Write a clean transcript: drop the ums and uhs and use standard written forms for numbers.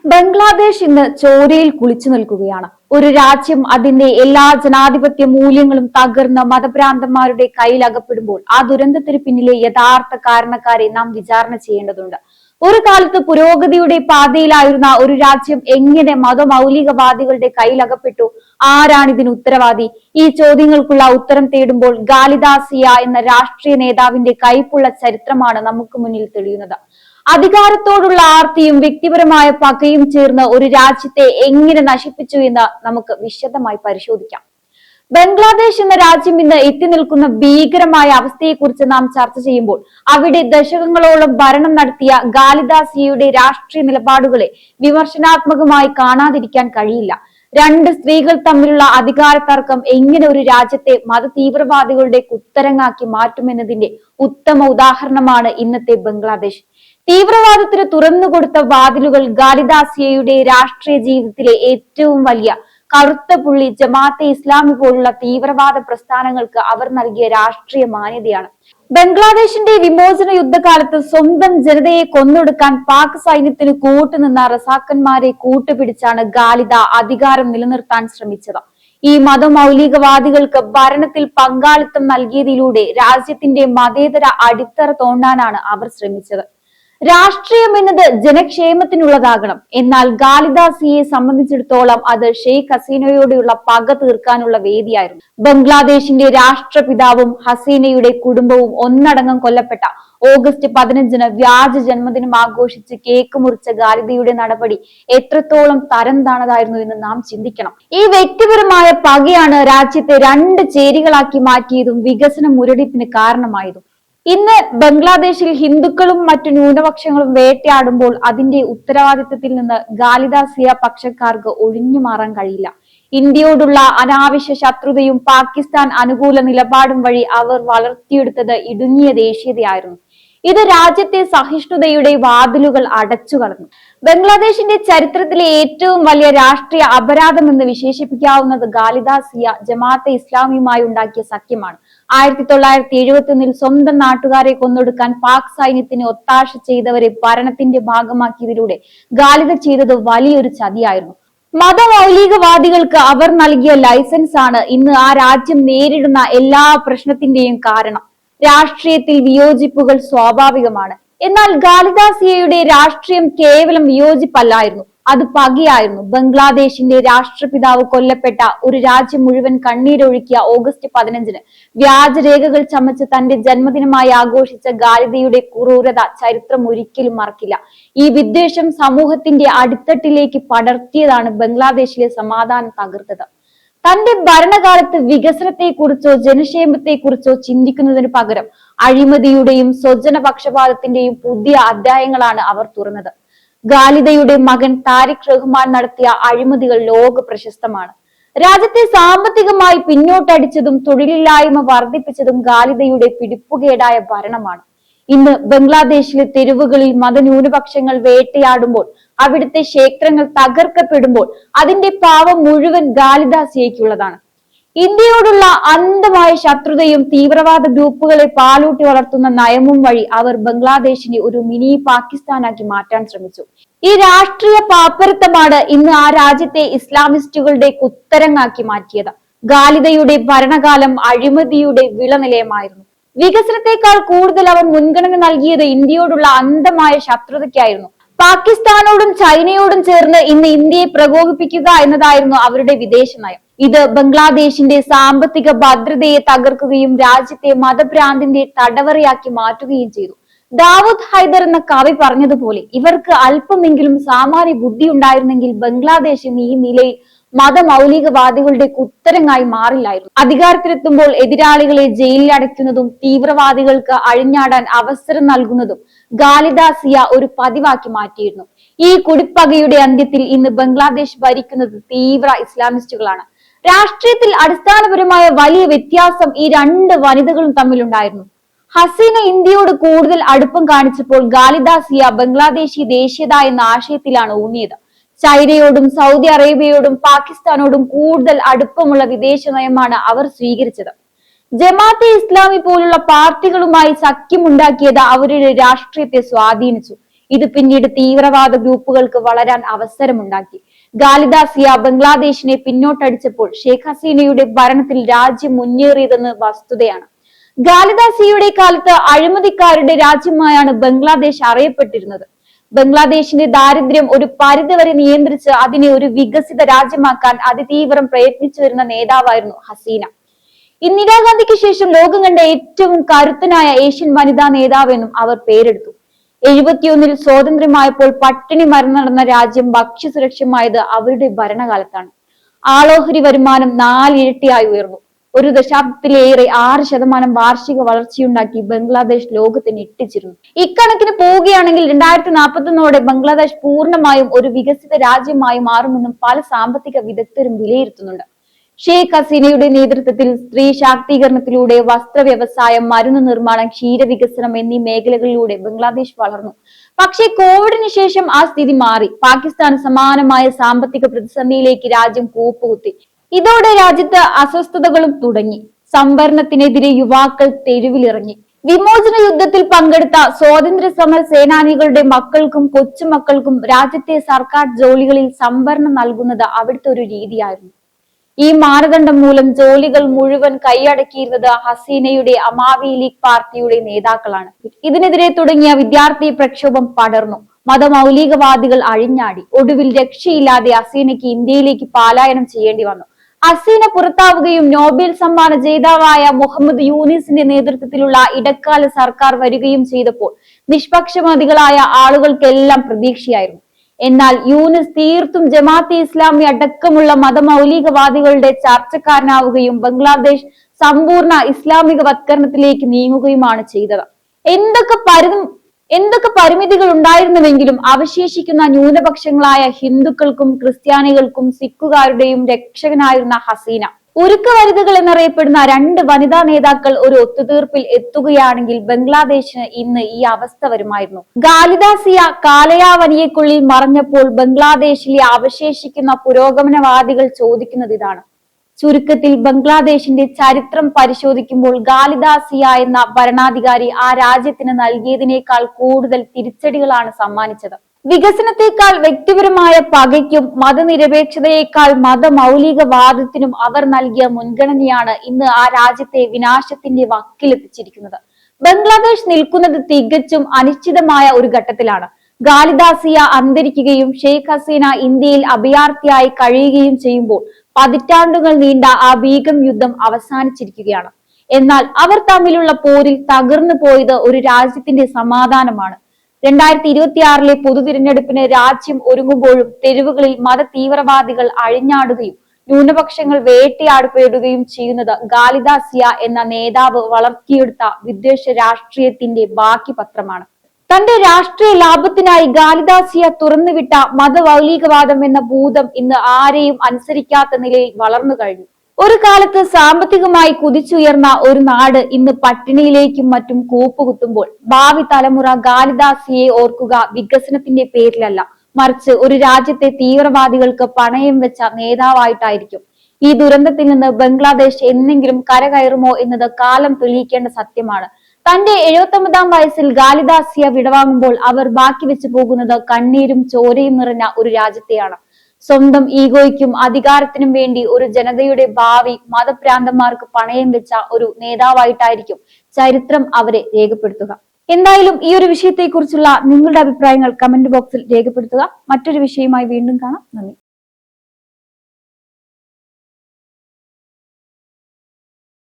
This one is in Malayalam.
ബംഗ്ലാദേശ് ഇന്ന് ചോരയിൽ കുളിച്ചു നിൽക്കുകയാണ്. ഒരു രാജ്യം അതിന്റെ എല്ലാ ജനാധിപത്യ മൂല്യങ്ങളും തകർന്ന മതഭ്രാന്തന്മാരുടെ കയ്യിലകപ്പെടുമ്പോൾ ആ ദുരന്തത്തിന് പിന്നിലെ യഥാർത്ഥ കാരണക്കാരെ നാം വിചാരണ ചെയ്യേണ്ടതുണ്ട്. ഒരു കാലത്ത് പുരോഗതിയുടെ പാതയിലായിരുന്ന ഒരു രാജ്യം എങ്ങനെ മതമൗലികവാദികളുടെ കയ്യിലകപ്പെട്ടു? ആരാണിതിന് ഉത്തരവാദി? ഈ ചോദ്യങ്ങൾക്കുള്ള ഉത്തരം തേടുമ്പോൾ ഖാലിദാസിയ എന്ന രാഷ്ട്രീയ നേതാവിന്റെ കൈപ്പുള്ള ചരിത്രമാണ് നമുക്ക് മുന്നിൽ തെളിയുന്നത്. അധികാരത്തോടുള്ള ആർത്തിയും വ്യക്തിപരമായ പകയും ചേർന്ന് ഒരു രാജ്യത്തെ എങ്ങനെ നശിപ്പിച്ചു എന്ന് നമുക്ക് വിശദമായി പരിശോധിക്കാം. ബംഗ്ലാദേശ് എന്ന രാജ്യം ഇന്ന് എത്തി നിൽക്കുന്ന ഭീകരമായ അവസ്ഥയെക്കുറിച്ച് നാം ചർച്ച ചെയ്യുമ്പോൾ അവിടെ ദശകങ്ങളോളം ഭരണം നടത്തിയ ഖാലിദാസിയയുടെ രാഷ്ട്രീയ നിലപാടുകളെ വിമർശനാത്മകമായി കാണാതിരിക്കാൻ കഴിയില്ല. രണ്ട് സ്ത്രീകൾ തമ്മിലുള്ള അധികാര തർക്കം എങ്ങനെ ഒരു രാജ്യത്തെ മതതീവ്രവാദികളുടെ കുത്തരങ്ങാക്കി മാറ്റുമെന്നതിന്റെ ഉത്തമ ഉദാഹരണമാണ് ഇന്നത്തെ ബംഗ്ലാദേശ്. തീവ്രവാദത്തിന് തുറന്നുകൊടുത്ത വാതിലുകൾ ഖാലിദാസിയയുടെ രാഷ്ട്രീയ ജീവിതത്തിലെ ഏറ്റവും വലിയ കറുത്ത പുള്ളി ജമാഅത്തെ ഇസ്ലാമി പോലുള്ള തീവ്രവാദ പ്രസ്ഥാനങ്ങൾക്ക് അവർ നൽകിയ രാഷ്ട്രീയ മാന്യതയാണ്. ബംഗ്ലാദേശിന്റെ വിമോചന യുദ്ധകാലത്ത് സ്വന്തം ജനതയെ കൊന്നൊടുക്കാൻ പാക് സൈന്യത്തിന് കൂട്ടുനിന്ന റസാക്കന്മാരെ കൂട്ടുപിടിച്ചാണ് ഖാലിദ അധികാരം നിലനിർത്താൻ ശ്രമിച്ചത്. ഈ മതമൗലികവാദികൾക്ക് ഭരണത്തിൽ പങ്കാളിത്തം നൽകിയതിലൂടെ രാജ്യത്തിന്റെ മതേതര അടിത്തറ തോണ്ടാനാണ് അവർ ശ്രമിച്ചത്. രാഷ്ട്രീയം എന്നത് ജനക്ഷേമത്തിനുള്ളതാകണം. എന്നാൽ ഖാലിദാസിയെ സംബന്ധിച്ചിടത്തോളം അത് ഷെയ്ഖ് ഹസീനയോടുള്ള പക തീർക്കാനുള്ള വേദിയായിരുന്നു. ബംഗ്ലാദേശിന്റെ രാഷ്ട്രപിതാവും ഹസീനയുടെ കുടുംബവും ഒന്നടങ്കം കൊല്ലപ്പെട്ട ഓഗസ്റ്റ് 15 വ്യാജ ജന്മദിനം ആഘോഷിച്ച് കേക്ക് മുറിച്ച ഖാലിദയുടെ നടപടി എത്രത്തോളം തരം താണതായിരുന്നു എന്ന് നാം ചിന്തിക്കണം. ഈ വ്യക്തിപരമായ പകയാണ് രാജ്യത്തെ രണ്ട് ചേരികളാക്കി മാറ്റിയതും വികസന മുരടിപ്പിന് കാരണമായതും. ഇന്ന് ബംഗ്ലാദേശിൽ ഹിന്ദുക്കളും മറ്റു ന്യൂനപക്ഷങ്ങളും വേട്ടയാടുമ്പോൾ അതിന്റെ ഉത്തരവാദിത്തത്തിൽ നിന്ന് ഖാലിദാസിയ പക്ഷക്കാർക്ക് ഒഴിഞ്ഞു മാറാൻ കഴിയില്ല. ഇന്ത്യയോടുള്ള അനാവശ്യ ശത്രുതയും പാകിസ്ഥാൻ അനുകൂല നിലപാടും വഴി അവർ വളർത്തിയെടുത്തത് ഇടുങ്ങിയ ദേശീയതയായിരുന്നു. ഇത് രാജ്യത്തെ സഹിഷ്ണുതയുടെ വാതിലുകൾ അടച്ചു കളഞ്ഞു. ബംഗ്ലാദേശിന്റെ ചരിത്രത്തിലെ ഏറ്റവും വലിയ രാഷ്ട്രീയ അപരാധം എന്ന് വിശേഷിപ്പിക്കാവുന്നത് ഖാലിദാസിയ ജമാഅത്തെ ഇസ്ലാമിയുമായി ഉണ്ടാക്കിയ സഖ്യമാണ്. 1971 സ്വന്തം നാട്ടുകാരെ കൊന്നൊടുക്കാൻ പാക് സൈന്യത്തിന് ഒത്താശ ചെയ്തവരെ ഭരണത്തിന്റെ ഭാഗമാക്കിയതിലൂടെ ഖാലിദ ചെയ്തത് വലിയൊരു ചതിയായിരുന്നു. മതമൗലികവാദികൾക്ക് അവർ നൽകിയ ലൈസൻസ് ആണ് ഇന്ന് ആ രാജ്യം നേരിടുന്ന എല്ലാ പ്രശ്നത്തിന്റെയും കാരണം. രാഷ്ട്രീയത്തിൽ വിയോജിപ്പുകൾ സ്വാഭാവികമാണ്. എന്നാൽ ഖാലിദാസിയയുടെ രാഷ്ട്രീയം കേവലം വിയോജിപ്പല്ലായിരുന്നു, അത് പകയായിരുന്നു. ബംഗ്ലാദേശിന്റെ രാഷ്ട്രപിതാവ് കൊല്ലപ്പെട്ട ഒരു രാജ്യം മുഴുവൻ കണ്ണീരൊഴുക്കിയ ഓഗസ്റ്റ് 15 വ്യാജരേഖകൾ ചമച്ച് തന്റെ ജന്മദിനമായി ആഘോഷിച്ച ഖാലിദയുടെ ക്രൂരത ചരിത്രം ഒരിക്കലും മറക്കില്ല. ഈ വിദ്വേഷം സമൂഹത്തിന്റെ അടിത്തട്ടിലേക്ക് പടർത്തിയതാണ് ബംഗ്ലാദേശിലെ സമാധാനം തകർത്തത്. തന്റെ ഭരണകാലത്ത് വികസനത്തെക്കുറിച്ചോ ജനക്ഷേമത്തെക്കുറിച്ചോ ചിന്തിക്കുന്നതിന് പകരം അഴിമതിയുടെയും സ്വജനപക്ഷപാതത്തിന്റെയും പുതിയ അധ്യായങ്ങളാണ് അവർ തുറന്നത്. ഖാലിദയുടെ മകൻ താരിഖ് റഹ്മാൻ നടത്തിയ അഴിമതികൾ ലോക പ്രശസ്തമാണ്. രാജ്യത്തെ സാമ്പത്തികമായി പിന്നോട്ടടിച്ചതും തൊഴിലില്ലായ്മ വർദ്ധിപ്പിച്ചതും ഖാലിദയുടെ പിടിപ്പുകേടായ ഭരണമാണ്. ഇന്ന് ബംഗ്ലാദേശിലെ തെരുവുകളിൽ മതന്യൂനപക്ഷങ്ങൾ വേട്ടയാടുമ്പോൾ അവിടുത്തെ ക്ഷേത്രങ്ങൾ തകർക്കപ്പെടുമ്പോൾ അതിന്റെ പാവം മുഴുവൻ ഖാലിദാസിയയ്ക്കുള്ളതാണ്. ഇന്ത്യയോടുള്ള അന്ധമായ ശത്രുതയും തീവ്രവാദ ഗ്രൂപ്പുകളെ പാലൂട്ടി വളർത്തുന്ന നയവും വഴി അവർ ബംഗ്ലാദേശിനെ ഒരു മിനി പാകിസ്ഥാനാക്കി മാറ്റാൻ ശ്രമിച്ചു. ഈ രാഷ്ട്രീയ പാപ്പരത്തമാണ് ഇന്ന് ആ രാജ്യത്തെ ഇസ്ലാമിസ്റ്റുകളുടെ കുത്തരങ്ങാക്കി മാറ്റിയത്. ഖാലിദയുടെ ഭരണകാലം അഴിമതിയുടെ വിളനിലയമായിരുന്നു. വികസനത്തെക്കാൾ കൂടുതൽ അവർ മുൻഗണന നൽകിയത് ഇന്ത്യയോടുള്ള അന്ധമായ ശത്രുതയ്ക്കായിരുന്നു. പാകിസ്ഥാനോടും ചൈനയോടും ചേർന്ന് ഇന്ന് ഇന്ത്യയെ പ്രകോപിപ്പിക്കുക എന്നതായിരുന്നു അവരുടെ വിദേശ നയം. ഇത് ബംഗ്ലാദേശിന്റെ സാമ്പത്തിക ഭദ്രതയെ തകർക്കുകയും രാജ്യത്തെ മതഭ്രാന്തിന്റെ തടവറയാക്കി മാറ്റുകയും ചെയ്തു. ദാവൂദ് ഹൈദർ എന്ന കവി പറഞ്ഞതുപോലെ ഇവർക്ക് അല്പമെങ്കിലും സാമാന്യ ബുദ്ധി ഉണ്ടായിരുന്നെങ്കിൽ ബംഗ്ലാദേശ് ഈ നിലയിൽ മതമൗലികവാദികളുടെ കുത്തരങ്ങായി മാറില്ലായിരുന്നു. അധികാരത്തിലെത്തുമ്പോൾ എതിരാളികളെ ജയിലിൽ അടയ്ക്കുന്നതും തീവ്രവാദികൾക്ക് അഴിഞ്ഞാടാൻ അവസരം നൽകുന്നതും ഖാലിദാസിയ ഒരു പതിവാക്കി മാറ്റിയിരുന്നു. ഈ കുടിപ്പകയുടെ അന്ത്യത്തിൽ ഇന്ന് ബംഗ്ലാദേശ് ഭരിക്കുന്നത് തീവ്ര ഇസ്ലാമിസ്റ്റുകളാണ്. രാഷ്ട്രീയത്തിൽ അടിസ്ഥാനപരമായ വലിയ വ്യത്യാസം ഈ രണ്ട് വനിതകളും തമ്മിലുണ്ടായിരുന്നു. ഹസീന ഇന്ത്യയോട് കൂടുതൽ അടുപ്പം കാണിച്ചപ്പോൾ ഖാലിദാസിയ ബംഗ്ലാദേശി ദേശീയത എന്ന ആശയത്തിലാണ് ഊന്നിയത്. ചൈനയോടും സൗദി അറേബ്യയോടും പാകിസ്ഥാനോടും കൂടുതൽ അടുപ്പമുള്ള വിദേശ നയമാണ് അവർ സ്വീകരിച്ചത്. ജമാഅത്തെ ഇസ്ലാമി പോലുള്ള പാർട്ടികളുമായി സഖ്യമുണ്ടാക്കിയത് അവരുടെ രാഷ്ട്രീയത്തെ സ്വാധീനിച്ചു. ഇത് പിന്നീട് തീവ്രവാദ ഗ്രൂപ്പുകൾക്ക് വളരാൻ അവസരമുണ്ടാക്കി. ഖാലിദാസിയ ബംഗ്ലാദേശിനെ പിന്നോട്ടടിച്ചപ്പോൾ ഷെയ്ഖ് ഹസീനയുടെ ഭരണത്തിൽ രാജ്യം മുന്നേറിയതെന്ന് വസ്തുതയാണ്. ഖാലിദാസിയയുടെ കാലത്ത് അഴിമതിക്കാരുടെ രാജ്യമായാണ് ബംഗ്ലാദേശ് അറിയപ്പെട്ടിരുന്നത്. ബംഗ്ലാദേശിന്റെ ദാരിദ്ര്യം ഒരു പരിധിവരെ നിയന്ത്രിച്ച് അതിനെ ഒരു വികസിത രാജ്യമാക്കാൻ അതിതീവ്രം പ്രയത്നിച്ചു വരുന്ന നേതാവായിരുന്നു ഹസീന. ഇന്ദിരാഗാന്ധിക്ക് ശേഷം ലോകം കണ്ട ഏറ്റവും കരുത്തനായ ഏഷ്യൻ വനിതാ നേതാവെന്നും അവർ പേരെടുത്തു. 71-ൽ സ്വാതന്ത്ര്യമായപ്പോൾ പട്ടിണി മരണം നടന്ന രാജ്യം ഭക്ഷ്യസുരക്ഷമായത് അവരുടെ ഭരണകാലത്താണ്. ആളോഹരി വരുമാനം 4 ഇരട്ടിയായി ഉയർന്നു. ഒരു ദശാബ്ദത്തിലേറെ 6% വാർഷിക വളർച്ചയുണ്ടാക്കി ബംഗ്ലാദേശ് ലോകത്തെ ഞെട്ടിച്ചിരുന്നു. ഇക്കണക്കിന് പോവുകയാണെങ്കിൽ 2041 ബംഗ്ലാദേശ് പൂർണ്ണമായും ഒരു വികസിത രാജ്യമായി മാറുമെന്നും പല സാമ്പത്തിക വിദഗ്ധരും വിലയിരുത്തുന്നുണ്ട്. ഷെയ്ഖ് ഹസീനയുടെ നേതൃത്വത്തിൽ സ്ത്രീ ശാക്തീകരണത്തിലൂടെ വസ്ത്ര വ്യവസായം, മരുന്ന് നിർമ്മാണം, ക്ഷീരവികസനം എന്നീ മേഖലകളിലൂടെ ബംഗ്ലാദേശ് വളർന്നു. പക്ഷേ കോവിഡിന് ശേഷം ആ സ്ഥിതി മാറി. പാകിസ്ഥാന് സമാനമായ സാമ്പത്തിക പ്രതിസന്ധിയിലേക്ക് രാജ്യം കൂപ്പുകുത്തി. ഇതോടെ രാജ്യത്ത് അസ്വസ്ഥതകളും തുടങ്ങി. സംവരണത്തിനെതിരെ യുവാക്കൾ തെരുവിലിറങ്ങി. വിമോചന യുദ്ധത്തിൽ പങ്കെടുത്ത സ്വാതന്ത്ര്യ സമര സേനാനികളുടെ മക്കൾക്കും കൊച്ചുമക്കൾക്കും രാജ്യത്തെ സർക്കാർ ജോലികളിൽ സംവരണം നൽകുന്നത് അവിടുത്തെ ഒരു രീതിയായിരുന്നു. ഈ മാനദണ്ഡം മൂലം ജോലികൾ മുഴുവൻ കൈയടക്കിയിരുന്നത് ഹസീനയുടെ അമാവി ലീഗ് പാർട്ടിയുടെ നേതാക്കളാണ്. ഇതിനെതിരെ തുടങ്ങിയ വിദ്യാർത്ഥി പ്രക്ഷോഭം പടർന്നു. മതമൗലികവാദികൾ അഴിഞ്ഞാടി. ഒടുവിൽ രക്ഷയില്ലാതെ ഹസീനയ്ക്ക് ഇന്ത്യയിലേക്ക് പലായനം ചെയ്യേണ്ടി വന്നു. ഹസീന പുറത്താവുകയും നോബൽ സമ്മാന ജേതാവായ മുഹമ്മദ് യൂനിസിന്റെ നേതൃത്വത്തിലുള്ള ഇടക്കാല സർക്കാർ വരികയും ചെയ്തപ്പോൾ നിഷ്പക്ഷമതികളായ ആളുകൾക്കെല്ലാം പ്രതീക്ഷയായിരുന്നു. എന്നാൽ യൂനിസ് തീർത്തും ജമാഅത്തെ ഇസ്ലാമി അടക്കമുള്ള മതമൗലികവാദികളുടെ ചർച്ചക്കാരനാവുകയും ബംഗ്ലാദേശ് സമ്പൂർണ്ണ ഇസ്ലാമികവത്കരണത്തിലേക്ക് നീങ്ങുകയുമാണ് ചെയ്തത്. എന്തൊക്കെ പരിമിതികൾ ഉണ്ടായിരുന്നുവെങ്കിലും അവശേഷിക്കുന്ന ന്യൂനപക്ഷങ്ങളായ ഹിന്ദുക്കൾക്കും ക്രിസ്ത്യാനികൾക്കും സിഖുകാരുടെയും രക്ഷകനായിരുന്ന ഹസീന, ഉരുക്കവനിതകൾ എന്നറിയപ്പെടുന്ന 2 വനിതാ നേതാക്കൾ ഒരു ഒത്തുതീർപ്പിൽ എത്തുകയാണെങ്കിൽ ബംഗ്ലാദേശിന് ഇന്ന് ഈ അവസ്ഥ വരുമായിരുന്നു. ഖാലിദാസിയ കാലയാവനിയക്കുള്ളിൽ മറഞ്ഞപ്പോൾ ബംഗ്ലാദേശിലെ അവശേഷിക്കുന്ന പുരോഗമനവാദികൾ ചോദിക്കുന്നത് ഇതാണ്. ചുരുക്കത്തിൽ ബംഗ്ലാദേശിന്റെ ചരിത്രം പരിശോധിക്കുമ്പോൾ ഖാലിദാസിയ എന്ന ഭരണാധികാരി ആ രാജ്യത്തിന് നൽകിയതിനേക്കാൾ കൂടുതൽ തിരിച്ചടികളാണ് സമ്മാനിച്ചത്. വികസനത്തെക്കാൾ വ്യക്തിപരമായ പകയ്ക്കും മതനിരപേക്ഷതയേക്കാൾ മതമൗലികവാദത്തിനും അവർ നൽകിയ മുൻഗണനയാണ് ഇന്ന് ആ രാജ്യത്തെ വിനാശത്തിന്റെ വക്കിലെത്തിച്ചിരിക്കുന്നത്. ബംഗ്ലാദേശ് നിൽക്കുന്നത് തികച്ചും അനിശ്ചിതമായ ഒരു ഘട്ടത്തിലാണ്. ഖാലിദാസിയ അന്തരിക്കുകയും ഷെയ്ഖ് ഹസീന ഇന്ത്യയിൽ അഭയാർത്ഥിയായി കഴിയുകയും ചെയ്യുമ്പോൾ പതിറ്റാണ്ടുകൾ നീണ്ട ആ ഭീകം യുദ്ധം അവസാനിച്ചിരിക്കുകയാണ്. എന്നാൽ അവർ തമ്മിലുള്ള പോരിൽ തകർന്നു പോയത് ഒരു രാജ്യത്തിന്റെ സമാധാനമാണ്. 2026-ലെ പൊതു തിരഞ്ഞെടുപ്പിന് രാജ്യം ഒരുങ്ങുമ്പോഴും തെരുവുകളിൽ മത തീവ്രവാദികൾ അഴിഞ്ഞാടുകയും ന്യൂനപക്ഷങ്ങൾ വേട്ടയാടപ്പെടുകയും ചെയ്യുന്നത് ഖാലിദാസിയ എന്ന നേതാവ് വളർത്തിയെടുത്ത വിദ്വേഷ രാഷ്ട്രീയത്തിന്റെ ബാക്കി പത്രമാണ്. തന്റെ രാഷ്ട്രീയ ലാഭത്തിനായി ഖാലിദാസിയ തുറന്നുവിട്ട മതമൗലികവാദം എന്ന ഭൂതം ഇന്ന് ആരെയും അനുസരിക്കാത്ത നിലയിൽ വളർന്നു കഴിഞ്ഞു. ഒരു കാലത്ത് സാമ്പത്തികമായി കുതിച്ചുയർന്ന ഒരു നാട് ഇന്ന് പട്ടിണിയിലേക്കും മറ്റും കൂപ്പുകുത്തുമ്പോൾ ഭാവി തലമുറ ഖാലിദാസിയെ ഓർക്കുക വികസനത്തിന്റെ പേരിലല്ല, മറിച്ച് ഒരു രാജ്യത്തെ തീവ്രവാദികൾക്ക് പണയം വെച്ച നേതാവായിട്ടായിരിക്കും. ഈ ദുരന്തത്തിൽ നിന്ന് ബംഗ്ലാദേശ് എന്നെങ്കിലും കരകയറുമോ എന്നത് കാലം തെളിയിക്കേണ്ട സത്യമാണ്. തന്റെ 79-ാം വയസ്സിൽ ഖാലിദാസിയ വിടവാങ്ങുമ്പോൾ അവർ ബാക്കി വെച്ചു പോകുന്നത് കണ്ണീരും ചോരയും നിറഞ്ഞ ഒരു രാജ്യത്തെയാണ്. സ്വന്തം ഈഗോയ്ക്കും അധികാരത്തിനും വേണ്ടി ഒരു ജനതയുടെ ഭാവി മതഭ്രാന്തന്മാർക്ക് പണയം വെച്ച ഒരു നേതാവായിട്ടായിരിക്കും ചരിത്രം അവരെ രേഖപ്പെടുത്തുക. എന്തായാലും ഈ ഒരു വിഷയത്തെക്കുറിച്ചുള്ള നിങ്ങളുടെ അഭിപ്രായങ്ങൾ കമന്റ് ബോക്സിൽ രേഖപ്പെടുത്തുക. മറ്റൊരു വിഷയവുമായി വീണ്ടും കാണാം. നന്ദി.